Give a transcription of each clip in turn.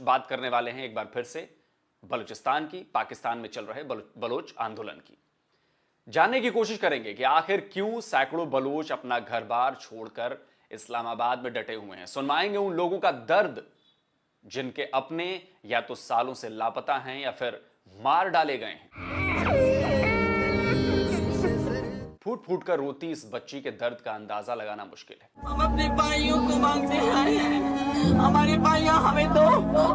बात करने वाले हैं एक बार फिर से बलूचिस्तान की, पाकिस्तान में चल रहे बलोच आंदोलन की। जानने की कोशिश करेंगे कि आखिर क्यों सैकड़ों बलोच अपना घर बार छोड़कर इस्लामाबाद में डटे हुए हैं। सुनवाएंगे उन लोगों का दर्द जिनके अपने या तो सालों से लापता हैं या फिर मार डाले गए हैं। फूट फूट कर रोती इस बच्ची के दर्द का अंदाजा लगाना मुश्किल है। हम अपने भाइयों को मांगते आए हैं, हमारे भाइयां हमें दो,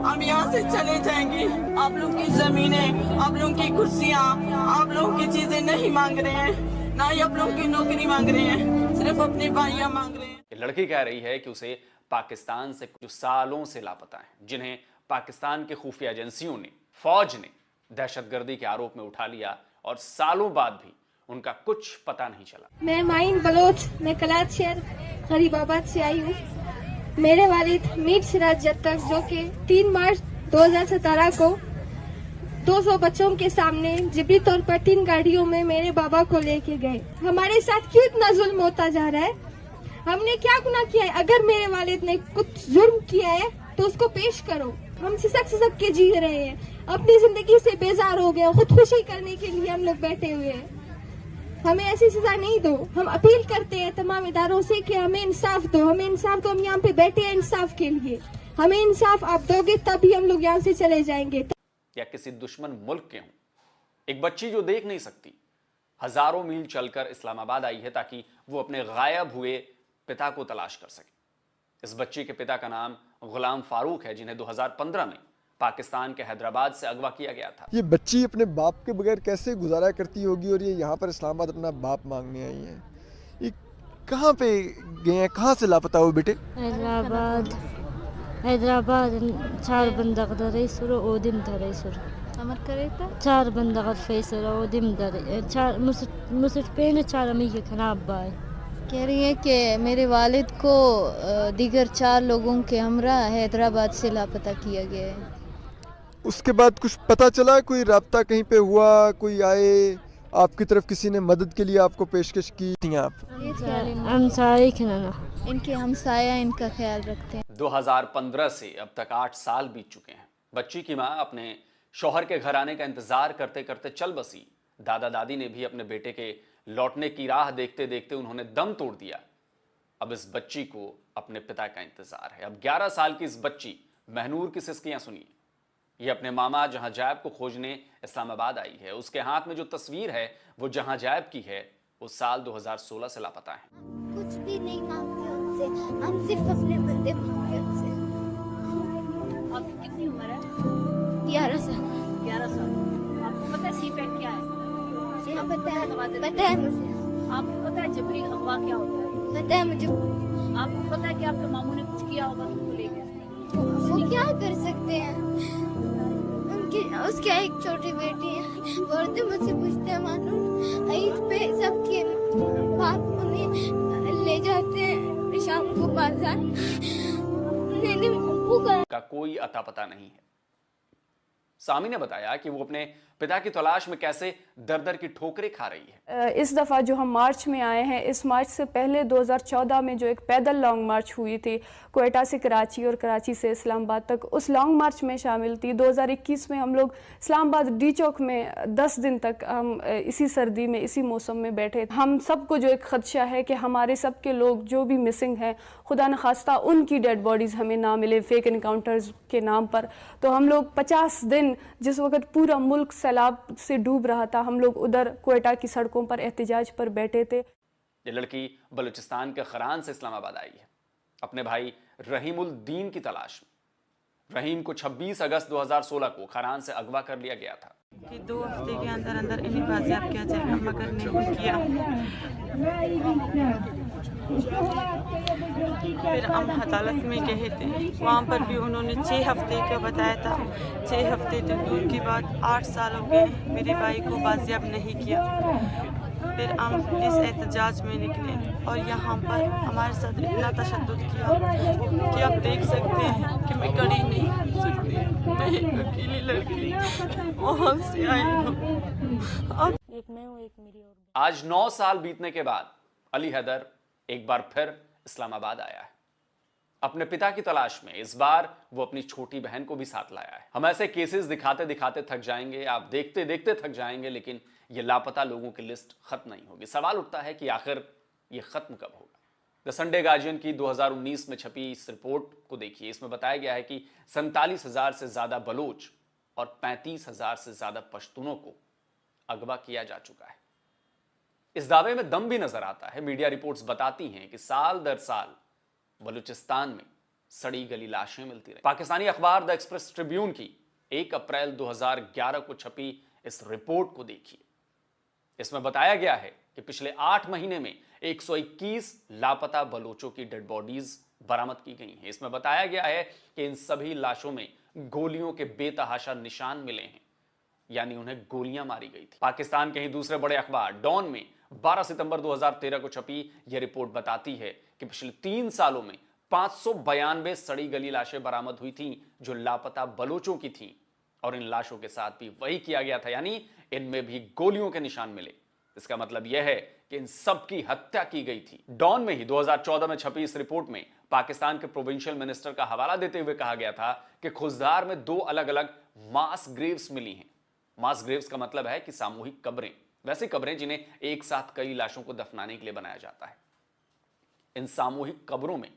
हम यहाँ से चले जाएंगे। आप लोग की जमीनें, आप लोगों की कुर्सियाँ, आप लोगों की चीजें नहीं मांग रहे हैं, ना ही आप लोगों की नौकरी मांग रहे हैं, सिर्फ अपने भाइयां मांग रहे हैं। ये लड़की कह रही है कि उसे पाकिस्तान से जो सालों से लापता हैं, जिन्हें पाकिस्तान के खुफिया एजेंसियों ने, फौज ने दहशतगर्दी के आरोप में उठा लिया और सालों बाद भी उनका कुछ पता नहीं चला। मैं माइन बलोच, मैं कलात शहर गरीबाबाद से आई हूँ। मेरे वालिद मीर सिराज जट्टक जो कि 3 मार्च 2017 को 200 बच्चों के सामने जिबरी तौर पर 3 गाड़ियों में मेरे बाबा को लेके गए। हमारे साथ क्यों इतना जुल्म होता जा रहा है? हमने क्या गुनाह किया है? अगर मेरे वालिद ने कुछ जुर्म किया है तो उसको पेश करो। हम सिसक के जी रहे हैं, अपनी जिंदगी से बेजार हो गए, खुदकुशी करने के लिए हम लोग बैठे हुए हैं। हमें ऐसी सजा नहीं दो। हम अपील करते हैं तमाम इदारों से कि हमें इंसाफ दो, हमें इंसाफ दो। हम यहाँ पे बैठे हैं इंसाफ के लिए, हमें इंसाफ आप दोगे तभी हम लोग यहाँ से चले जाएंगे। या किसी दुश्मन मुल्क के हों, एक बच्ची जो देख नहीं सकती हजारों मील चलकर इस्लामाबाद आई है ताकि वो अपने गायब हुए पिता को तलाश कर सके। इस बच्ची के पिता का नाम गुलाम फारूक है, जिन्हें 2015 में पाकिस्तान के हैदराबाद से अगवा किया गया था। ये बच्ची अपने बाप के बगैर कैसे गुजारा करती होगी और ये यहाँ पर इस्लामाबाद अपना बाप मांगने आई है। ये कहाँ पे गए हैं, कहाँ से लापता हुए बेटे? हैदराबाद 4 बंदा का रईस ओ दिन था रईस अमर करे था 4 बंदा का फैसला ओ दिन दर 4 मुसट पेन 4 अमी के खराब बाय कह रही है कि मेरे वालिद को दीगर 4 लोगों के हमरा हैदराबाद से लापता किया गया है। उसके बाद कुछ पता चला, कोई राब्ता कहीं पे हुआ, कोई आए आपकी तरफ, किसी ने मदद के लिए आपको पेशकश की थी? आप इनके हमसाया इनका ख्याल रखते हैं। 2015 से अब तक 8 साल बीत चुके हैं। बच्ची की माँ अपने शौहर के घर आने का इंतजार करते करते चल बसी। दादा दादी ने भी अपने बेटे के लौटने की राह देखते देखते उन्होंने दम तोड़ दिया। अब इस बच्ची को अपने पिता का इंतजार है। अब 11 साल की इस बच्ची महनूर की सिसकियां सुनिए। ये अपने मामा जहां जैब को खोजने इस्लामाबाद आई है। उसके हाथ में जो तस्वीर है वो जहां जैब की है। वो साल 2016 से लापता है। कुछ भी नहीं मांगते उनसे, हम सिर्फ अपने बंदे मांगते उनसे। आपकी कितनी उम्र है? 11 साल। 11 साल। आपको पता है सीपेट क्या है? हाँ पता है मुझे। आपको पता है जबरी अगवा क्या होता है? पता है मुझे। आपको पता है कि आपके मामू ने कुछ किया होगा तुमको लेकर? वो क्या कर सकते हैं? उसकी एक छोटी बेटी है, औरतें मुझसे पूछते हैं मालूम ईद पे सबके बाप उन्हें ले जाते हैं शाम को बाजार। का कोई अता पता नहीं है। सामी ने बताया कि वो अपने पिता की तलाश में कैसे दर दर की ठोकरें खा रही है। इस दफ़ा जो हम मार्च में आए हैं, इस मार्च से पहले 2014 में जो एक पैदल लॉन्ग मार्च हुई थी क्वेटा से कराची और कराची से इस्लामाबाद तक, उस लॉन्ग मार्च में शामिल थी। 2021 में हम लोग इस्लामाबाद डी चौक में 10 दिन तक हम इसी सर्दी में, इसी मौसम में बैठे। हम सबको जो एक खदशा है कि हमारे सब के लोग जो भी मिसिंग हैं, खुदा न खास्ता उनकी डेड बॉडीज़ हमें ना मिले फेक इनकाउंटर्स के नाम पर। तो हम लोग 50 दिन, जिस वक्त पूरा मुल्क सैलाब से डूब रहा था, हम लोग उधर क्वेटा की सड़कों पर एहतजाज पर बैठे थे। ये लड़की बलूचिस्तान के खरान से इस्लामाबाद आई है अपने भाई रहीमुल दीन की तलाश में। रहीम को 26 अगस्त 2016 को खरान से अगवा कर लिया गया था कि 2 हफ्ते के अंदर अंदर इन्हें बाजियाब किया जाएगा, मगर नहीं किया। फिर हम अदालत में गए थे, वहाँ पर भी उन्होंने 6 हफ्ते का बताया था। 6 हफ्ते तो दूर की बात 8 साल हो गए मेरे भाई को बाजियाब नहीं किया। फिर हम इस एहतजाज में निकले और यहाँ पर हमारे साथ इतना तशद्दुद किया कि आप देख सकते हैं कि मैं खड़ी नहीं हो सकती। मैं एक अकेली लड़की वहाँ से आई हूँ। एक मैं हूँ, एक मेरी और। आज 9 साल बीतने के बाद अली हैदर एक बार फिर इस्लामाबाद आया है। अपने पिता की तलाश में। इस बार वो अपनी छोटी बहन को भी साथ लाया है। हम ऐसे केसेस दिखाते दिखाते थक जाएंगे, आप देखते देखते थक जाएंगे, लेकिन ये लापता लोगों की लिस्ट खत्म नहीं होगी। सवाल उठता है कि आखिर ये खत्म कब होगा। द संडे गार्जियन की 2019 में छपी इस रिपोर्ट को देखिए। इसमें बताया गया है कि 47,000 से ज्यादा बलोच और 35,000 से ज्यादा पश्तूनों को अगवा किया जा चुका है। इस दावे में दम भी नजर आता है। मीडिया रिपोर्ट्स बताती हैं कि साल दर साल बलूचिस्तान में सड़ी गली लाशें मिलती रही। पाकिस्तानी अखबार द एक्सप्रेस ट्रिब्यून की 1 अप्रैल 2011 को छपी इस रिपोर्ट को देखिए। इसमें बताया गया है कि पिछले 8 महीने में 121 लापता बलोचों की डेड बॉडीज बरामद की गई हैं। इसमें बताया गया है कि इन सभी लाशों में गोलियों के बेतहाशा निशान मिले हैं, यानी उन्हें गोलियां मारी गई थी। पाकिस्तान के ही दूसरे बड़े अखबार डॉन में 12 सितंबर 2013 को छपी यह रिपोर्ट बताती है कि पिछले 3 सालों में 592 सड़ी गली लाशें बरामद हुई थीं जो लापता बलोचों की थीं, और इन लाशों के साथ भी वही किया गया था, यानी इनमें भी गोलियों के निशान मिले। इसका मतलब यह है कि इन सब की हत्या की गई थी। डॉन में ही 2014 में छपी इस रिपोर्ट में पाकिस्तान के प्रोविंशियल मिनिस्टर का हवाला देते हुए कहा गया था कि खुजदार में 2 अलग अलग मास ग्रेव्स मिली हैं। मास ग्रेव्स का मतलब है कि सामूहिक कब्रें, वैसी कब्रें जिन्हें एक साथ कई लाशों को दफनाने के लिए बनाया जाता है। इन सामूहिक कब्रों में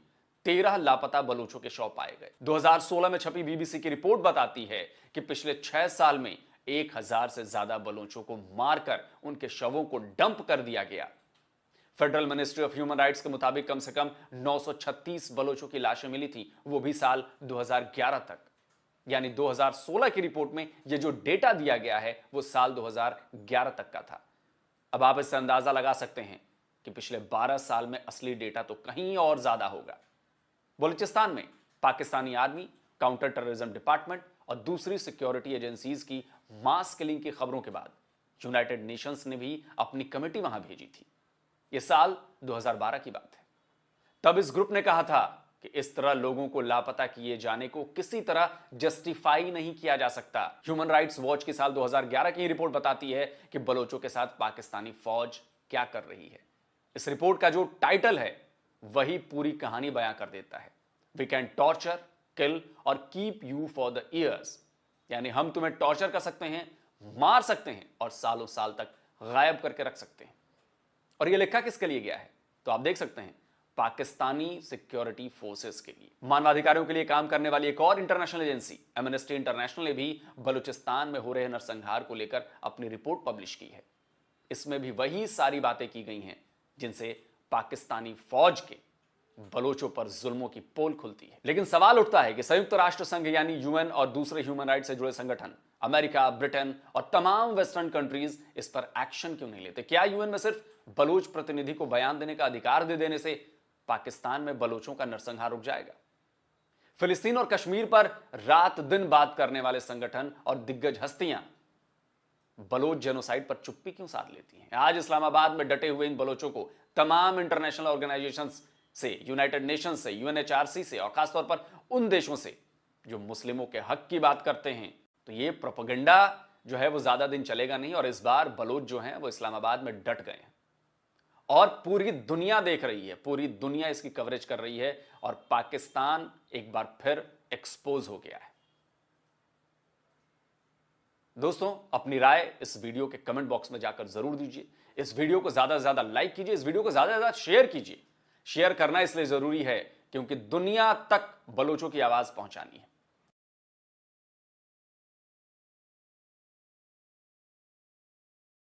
13 लापता बलूचों के शव पाए गए। 2016 में छपी बीबीसी की रिपोर्ट बताती है कि पिछले 6 साल में 1000 से ज्यादा बलूचों को मारकर उनके शवों को डंप कर दिया गया। Federal ministry of human rights के मुताबिक कम से कम 936 बलूचों की लाशें मिली थी, वो भी साल 2011 तक। यानी 2016 की रिपोर्ट में ये जो डेटा दिया गया है वो साल 2011 तक का था। अब आप इससे अंदाजा लगा सकते हैं कि पिछले 12 साल में असली डेटा तो कहीं और ज्यादा होगा। बलूचिस्तान में Pakistani army, counter terrorism department और दूसरी सिक्योरिटी एजेंसीज की मास किलिंग की खबरों के बाद यूनाइटेड नेशंस ने भी अपनी कमेटी वहां भेजी थी। यह साल 2012 की बात है। तब इस ग्रुप ने कहा था कि इस तरह लोगों को लापता किए जाने को किसी तरह जस्टिफाई नहीं किया जा सकता। ह्यूमन राइट्स वॉच की साल 2011 की रिपोर्ट बताती है कि बलोचों के साथ पाकिस्तानी फौज क्या कर रही है। इस रिपोर्ट का जो टाइटल है वही पूरी कहानी बयां कर देता है। वी कैन टॉर्चर, किल और keep you for the years, यानी हम तुम्हें टॉर्चर कर सकते हैं, मार सकते हैं और सालों साल तक गायब करके रख सकते हैं। और यह लिखा किसके लिए गया है तो आप देख सकते हैं, पाकिस्तानी सिक्योरिटी फोर्सेस के लिए। मानवाधिकारियों के लिए काम करने वाली एक और इंटरनेशनल एजेंसी एमनेस्टी इंटरनेशनल ने भी बलूचिस्तान में हो रहे नरसंहार को लेकर अपनी रिपोर्ट पब्लिश की है। इसमें भी वही सारी बातें की गई हैं जिनसे पाकिस्तानी फौज के बलोचों पर जुल्मों की पोल खुलती है। लेकिन सवाल उठता है कि संयुक्त राष्ट्र संघ यानी यूएन और दूसरे ह्यूमन राइट्स से जुड़े संगठन, अमेरिका, ब्रिटेन और तमाम वेस्टर्न कंट्रीज इस पर एक्शन क्यों नहीं लेते? क्या यूएन में सिर्फ बलूच प्रतिनिधि को बयान देने का अधिकार दे देने से पाकिस्तान में बलोचों का नरसंहार रुक जाएगा? फिलिस्तीन और कश्मीर पर रात दिन बात करने वाले संगठन और दिग्गज हस्तियां बलोच जेनोसाइड पर चुप्पी क्यों साध लेती हैं? आज इस्लामाबाद में डटे हुए इन बलोचों को तमाम इंटरनेशनल ऑर्गेनाइजेशंस से, यूनाइटेड नेशंस से, यूएनएचआरसी से और खासतौर पर उन देशों से जो मुस्लिमों के हक की बात करते हैं, तो ये प्रोपेगेंडा जो है वो ज्यादा दिन चलेगा नहीं। और इस बार बलोच जो हैं वो इस्लामाबाद में डट गए हैं और पूरी दुनिया देख रही है, पूरी दुनिया इसकी कवरेज कर रही है और पाकिस्तान एक बार फिर एक्सपोज हो गया है। दोस्तों, अपनी राय इस वीडियो के कमेंट बॉक्स में जाकर जरूर दीजिए। इस वीडियो को ज्यादा से ज्यादा लाइक कीजिए, इस वीडियो को ज्यादा से ज्यादा शेयर कीजिए। शेयर करना इसलिए जरूरी है क्योंकि दुनिया तक बलोचों की आवाज पहुंचानी है।